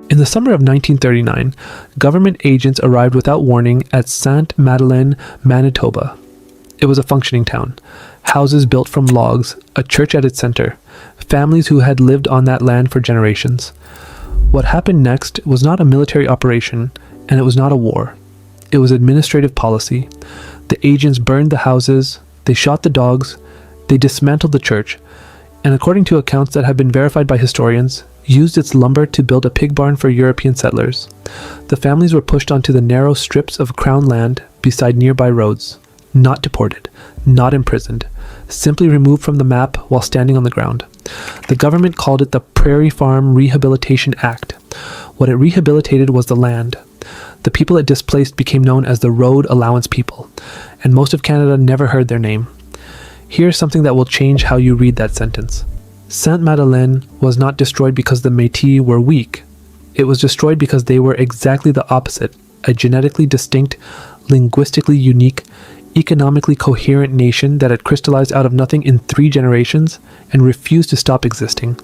In the summer of 1939, government agents arrived without warning at Sainte-Madeleine, Manitoba. It was a functioning town. Houses built from logs, a church at its center, families who had lived on that land for generations. What happened next was not a military operation, and it was not a war. It was administrative policy. The agents burned the houses, they shot the dogs, they dismantled the church, and according to accounts that have been verified by historians, used its lumber to build a pig barn for European settlers. The families were pushed onto the narrow strips of crown land beside nearby roads, not deported, not imprisoned, simply removed from the map while standing on the ground. The government called it the Prairie Farm Rehabilitation Act. What it rehabilitated was the land. The people it displaced became known as the Road Allowance People, and most of Canada never heard their name. Here's something that will change how you read that sentence. Sainte-Madeleine was not destroyed because the Métis were weak. It was destroyed because they were exactly the opposite, a genetically distinct, linguistically unique, economically coherent nation that had crystallized out of nothing in 3 generations and refused to stop existing.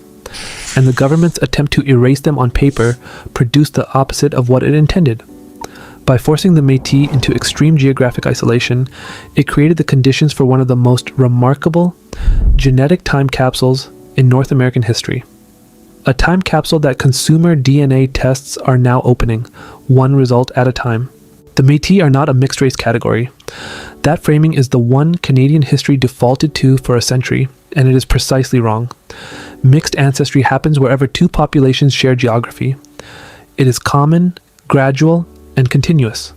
And the government's attempt to erase them on paper produced the opposite of what it intended. By forcing the Métis into extreme geographic isolation, it created the conditions for one of the most remarkable genetic time capsules in North American history. A time capsule that consumer DNA tests are now opening, one result at a time. The Métis are not a mixed race category. That framing is the one Canadian history defaulted to for a century, and it is precisely wrong. Mixed ancestry happens wherever 2 populations share geography. It is common, gradual, and continuous.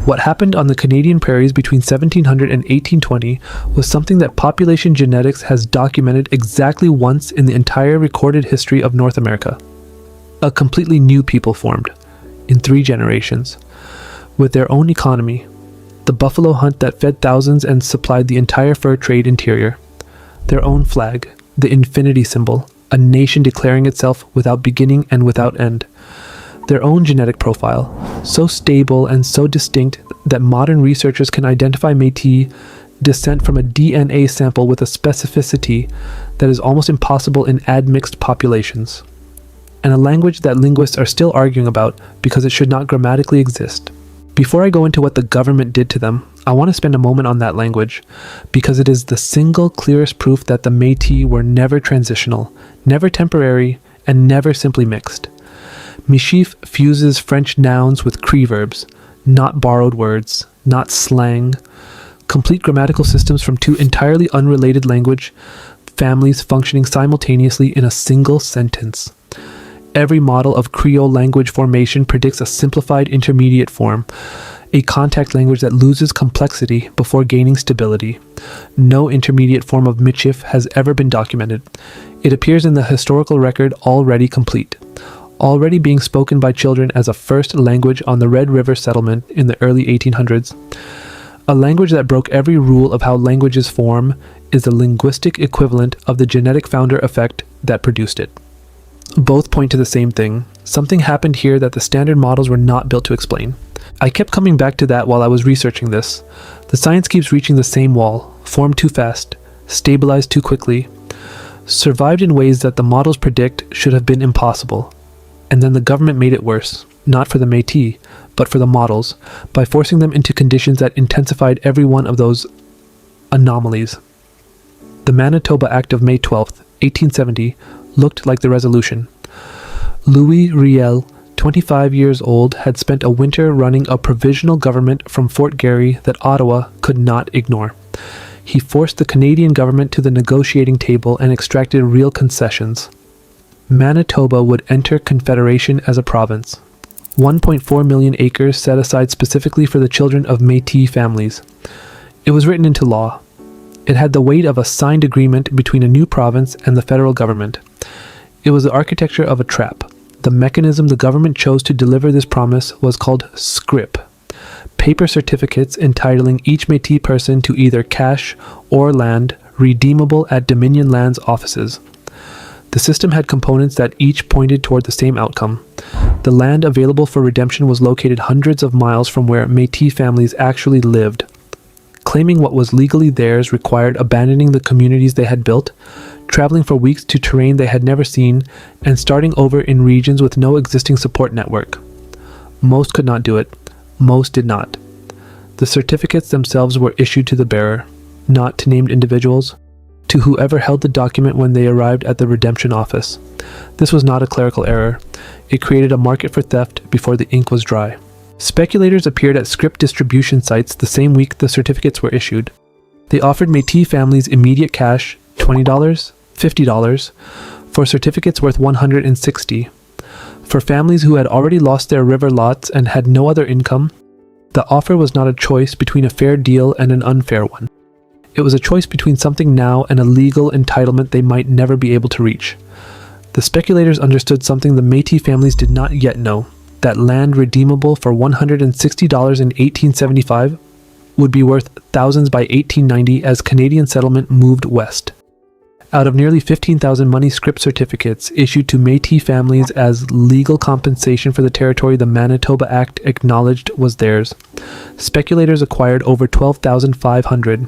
What happened on the Canadian prairies between 1700 and 1820 was something that population genetics has documented exactly once in the entire recorded history of North America. A completely new people formed, in 3 generations, with their own economy, the buffalo hunt that fed thousands and supplied the entire fur trade interior, their own flag, the infinity symbol, a nation declaring itself without beginning and without end. Their own genetic profile, so stable and so distinct that modern researchers can identify Métis descent from a DNA sample with a specificity that is almost impossible in admixed populations, and a language that linguists are still arguing about because it should not grammatically exist. Before I go into what the government did to them, I want to spend a moment on that language, because it is the single clearest proof that the Métis were never transitional, never temporary, and never simply mixed. Michif fuses French nouns with Cree verbs, not borrowed words, not slang, complete grammatical systems from 2 entirely unrelated language families functioning simultaneously in a single sentence. Every model of Creole language formation predicts a simplified intermediate form, a contact language that loses complexity before gaining stability. No intermediate form of Michif has ever been documented. It appears in the historical record already complete, already being spoken by children as a first language on the Red River settlement in the early 1800s. A language that broke every rule of how languages form is the linguistic equivalent of the genetic founder effect that produced it. Both point to the same thing. Something happened here that the standard models were not built to explain. I kept coming back to that while I was researching this. The science keeps reaching the same wall, formed too fast, stabilized too quickly, survived in ways that the models predict should have been impossible. And then the government made it worse, not for the Métis, but for the models, by forcing them into conditions that intensified every one of those anomalies. The Manitoba Act of May 12, 1870, looked like the resolution. Louis Riel, 25 years old, had spent a winter running a provisional government from Fort Garry that Ottawa could not ignore. He forced the Canadian government to the negotiating table and extracted real concessions. Manitoba would enter Confederation as a province. 1.4 million acres set aside specifically for the children of Métis families. It was written into law. It had the weight of a signed agreement between a new province and the federal government. It was the architecture of a trap. The mechanism the government chose to deliver this promise was called Scrip, paper certificates entitling each Métis person to either cash or land redeemable at Dominion Lands offices. The system had components that each pointed toward the same outcome. The land available for redemption was located hundreds of miles from where Métis families actually lived. Claiming what was legally theirs required abandoning the communities they had built, traveling for weeks to terrain they had never seen, and starting over in regions with no existing support network. Most could not do it. Most did not. The certificates themselves were issued to the bearer, not to named individuals, to whoever held the document when they arrived at the redemption office. This was not a clerical error. It created a market for theft before the ink was dry. Speculators appeared at Scrip distribution sites the same week the certificates were issued. They offered Métis families immediate cash, $20, $50, for certificates worth $160. For families who had already lost their river lots and had no other income, the offer was not a choice between a fair deal and an unfair one. It was a choice between something now and a legal entitlement they might never be able to reach. The speculators understood something the Métis families did not yet know, that land redeemable for $160 in 1875 would be worth thousands by 1890 as Canadian settlement moved west. Out of nearly 15,000 money Scrip certificates issued to Métis families as legal compensation for the territory the Manitoba Act acknowledged was theirs, speculators acquired over 12,500.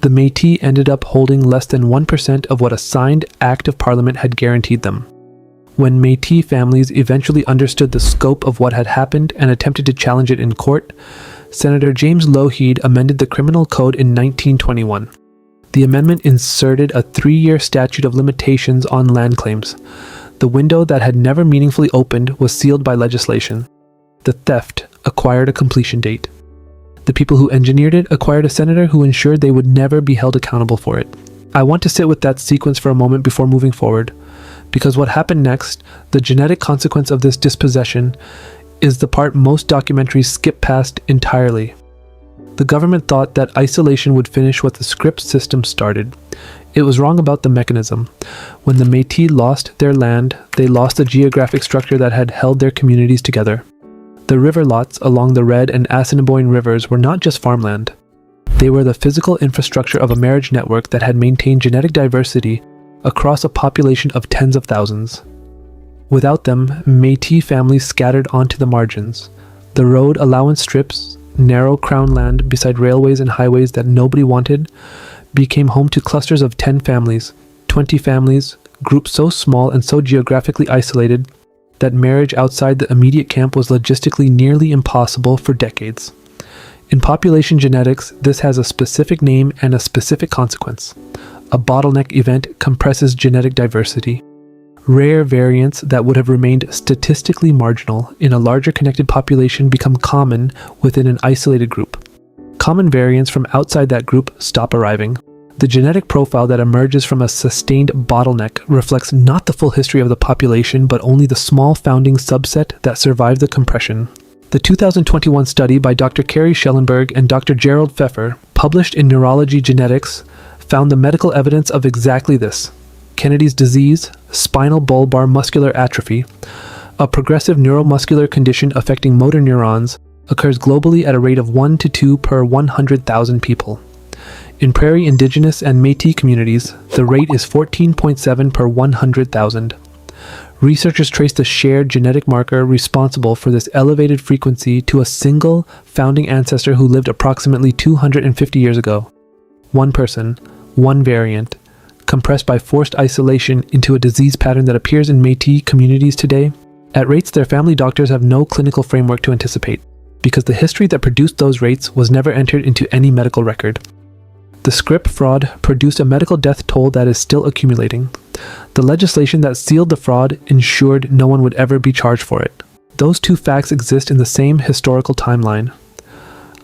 The Métis ended up holding less than 1% of what a signed Act of Parliament had guaranteed them. When Métis families eventually understood the scope of what had happened and attempted to challenge it in court, Senator James Lougheed amended the Criminal Code in 1921. The amendment inserted a 3-year statute of limitations on land claims. The window that had never meaningfully opened was sealed by legislation. The theft acquired a completion date. The people who engineered it acquired a senator who ensured they would never be held accountable for it. I want to sit with that sequence for a moment before moving forward, because what happened next, the genetic consequence of this dispossession, is the part most documentaries skip past entirely. The government thought that isolation would finish what the Scrip system started. It was wrong about the mechanism. When the Métis lost their land, they lost the geographic structure that had held their communities together. The river lots along the Red and Assiniboine rivers were not just farmland. They were the physical infrastructure of a marriage network that had maintained genetic diversity across a population of tens of thousands. Without them, Métis families scattered onto the margins. The road allowance strips, narrow crown land beside railways and highways that nobody wanted, became home to clusters of 10 families, 20 families, groups so small and so geographically isolated that marriage outside the immediate camp was logistically nearly impossible for decades. In population genetics, this has a specific name and a specific consequence. A bottleneck event compresses genetic diversity. Rare variants that would have remained statistically marginal in a larger connected population become common within an isolated group. Common variants from outside that group stop arriving. The genetic profile that emerges from a sustained bottleneck reflects not the full history of the population, but only the small founding subset that survived the compression. The 2021 study by Dr. Carrie Schellenberg and Dr. Gerald Pfeffer, published in Neurology Genetics, found the medical evidence of exactly this. Kennedy's disease, spinal bulbar muscular atrophy, a progressive neuromuscular condition affecting motor neurons, occurs globally at a rate of 1 to 2 per 100,000 people. In prairie indigenous and Métis communities, the rate is 14.7 per 100,000. Researchers traced the shared genetic marker responsible for this elevated frequency to a single founding ancestor who lived approximately 250 years ago. One person, one variant, compressed by forced isolation into a disease pattern that appears in Métis communities today, at rates their family doctors have no clinical framework to anticipate, because the history that produced those rates was never entered into any medical record. The Scrip fraud produced a medical death toll that is still accumulating. The legislation that sealed the fraud ensured no one would ever be charged for it. Those two facts exist in the same historical timeline.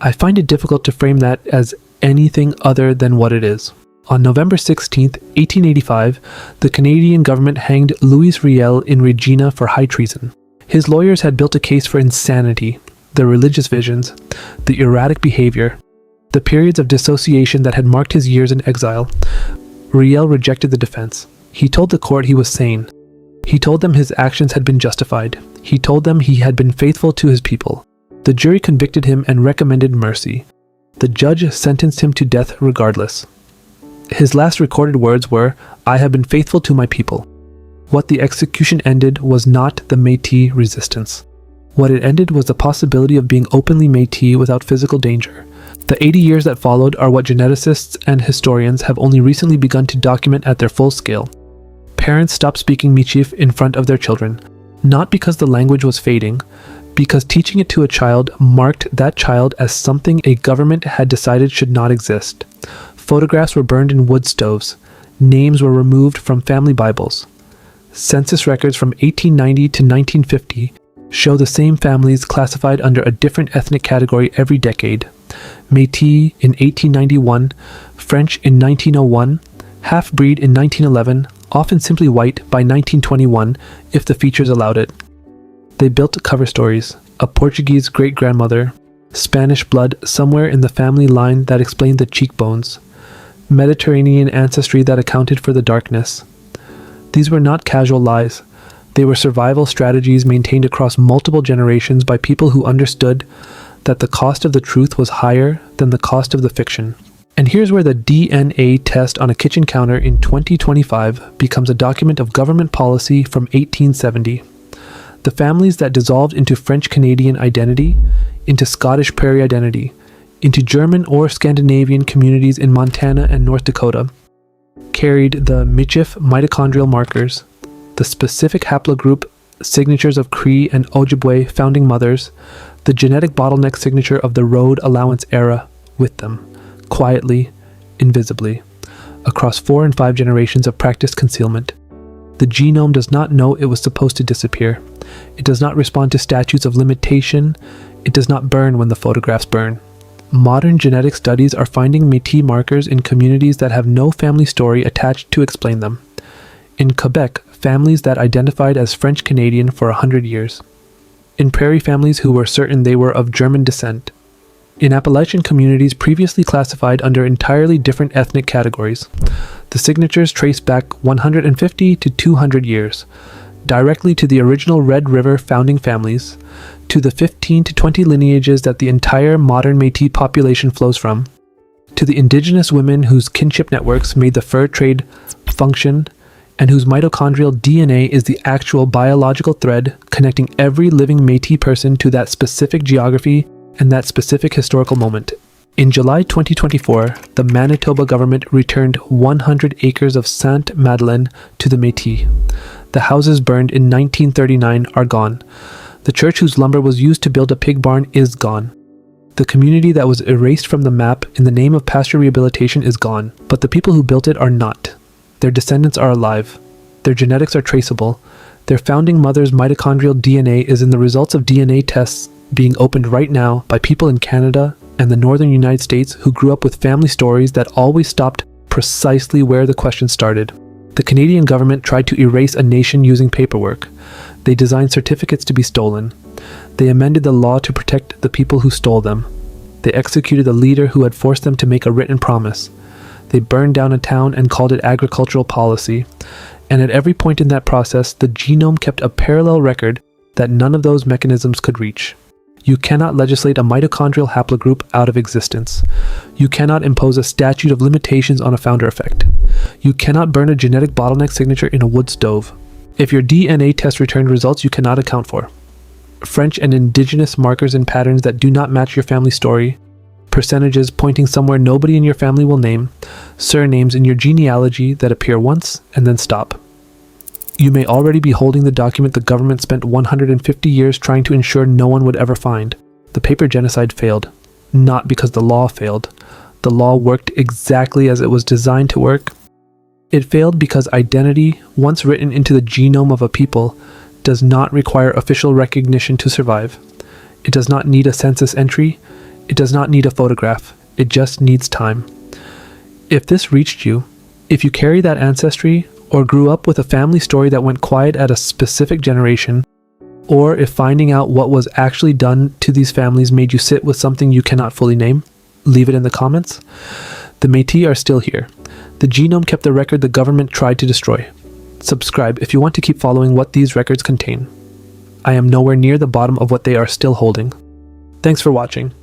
I find it difficult to frame that as anything other than what it is. On November 16, 1885, the Canadian government hanged Louis Riel in Regina for high treason. His lawyers had built a case for insanity, the religious visions, the erratic behavior, the periods of dissociation that had marked his years in exile. Riel rejected the defense. He told the court he was sane. He told them his actions had been justified. He told them he had been faithful to his people. The jury convicted him and recommended mercy. The judge sentenced him to death regardless. His last recorded words were, "I have been faithful to my people." What the execution ended was not the Métis resistance. What it ended was the possibility of being openly Métis without physical danger, The 80 years that followed are what geneticists and historians have only recently begun to document at their full scale. Parents stopped speaking Michif in front of their children, not because the language was fading, because teaching it to a child marked that child as something a government had decided should not exist. Photographs were burned in wood stoves. Names were removed from family Bibles. Census records from 1890 to 1950 show the same families classified under a different ethnic category every decade. Métis in 1891, French in 1901, half-breed in 1911, often simply white by 1921 if the features allowed it. They built cover stories, a Portuguese great-grandmother, Spanish blood somewhere in the family line that explained the cheekbones, Mediterranean ancestry that accounted for the darkness. These were not casual lies. They were survival strategies maintained across multiple generations by people who understood that the cost of the truth was higher than the cost of the fiction. And here's where the DNA test on a kitchen counter in 2025 becomes a document of government policy from 1870. The families that dissolved into French-Canadian identity, into Scottish prairie identity, into German or Scandinavian communities in Montana and North Dakota, carried the Michif mitochondrial markers, the specific haplogroup signatures of Cree and Ojibwe founding mothers, the genetic bottleneck signature of the road allowance era with them, quietly, invisibly, across 4 and 5 generations of practiced concealment. The genome does not know it was supposed to disappear. It does not respond to statutes of limitation. It does not burn when the photographs burn. Modern genetic studies are finding Métis markers in communities that have no family story attached to explain them. In Quebec, families that identified as French-Canadian for 100 years. In prairie families who were certain they were of German descent. In Appalachian communities previously classified under entirely different ethnic categories. The signatures trace back 150 to 200 years, directly to the original Red River founding families, to the 15 to 20 lineages that the entire modern Métis population flows from, to the indigenous women whose kinship networks made the fur trade function, and whose mitochondrial DNA is the actual biological thread connecting every living Métis person to that specific geography and that specific historical moment. In July 2024, the Manitoba government returned 100 acres of Sainte-Madeleine to the Métis. The houses burned in 1939 are gone. The church whose lumber was used to build a pig barn is gone. The community that was erased from the map in the name of pasture rehabilitation is gone, but the people who built it are not. Their descendants are alive. Their genetics are traceable. Their founding mother's mitochondrial DNA is in the results of DNA tests being opened right now by people in Canada and the northern United States who grew up with family stories that always stopped precisely where the question started. The Canadian government tried to erase a nation using paperwork. They designed certificates to be stolen. They amended the law to protect the people who stole them. They executed the leader who had forced them to make a written promise. They burned down a town and called it agricultural policy. And at every point in that process, the genome kept a parallel record that none of those mechanisms could reach. You cannot legislate a mitochondrial haplogroup out of existence. You cannot impose a statute of limitations on a founder effect. You cannot burn a genetic bottleneck signature in a wood stove. If your DNA test returned results you cannot account for, French and indigenous markers and patterns that do not match your family story, percentages pointing somewhere nobody in your family will name, surnames in your genealogy that appear once and then stop. You may already be holding the document the government spent 150 years trying to ensure no one would ever find. The paper genocide failed, not because the law failed. The law worked exactly as it was designed to work. It failed because identity, once written into the genome of a people, does not require official recognition to survive. It does not need a census entry. It does not need a photograph. It just needs time. If this reached you, if you carry that ancestry, or grew up with a family story that went quiet at a specific generation, or if finding out what was actually done to these families made you sit with something you cannot fully name, leave it in the comments. The Métis are still here. The genome kept the record the government tried to destroy. Subscribe if you want to keep following what these records contain. I am nowhere near the bottom of what they are still holding. Thanks for watching.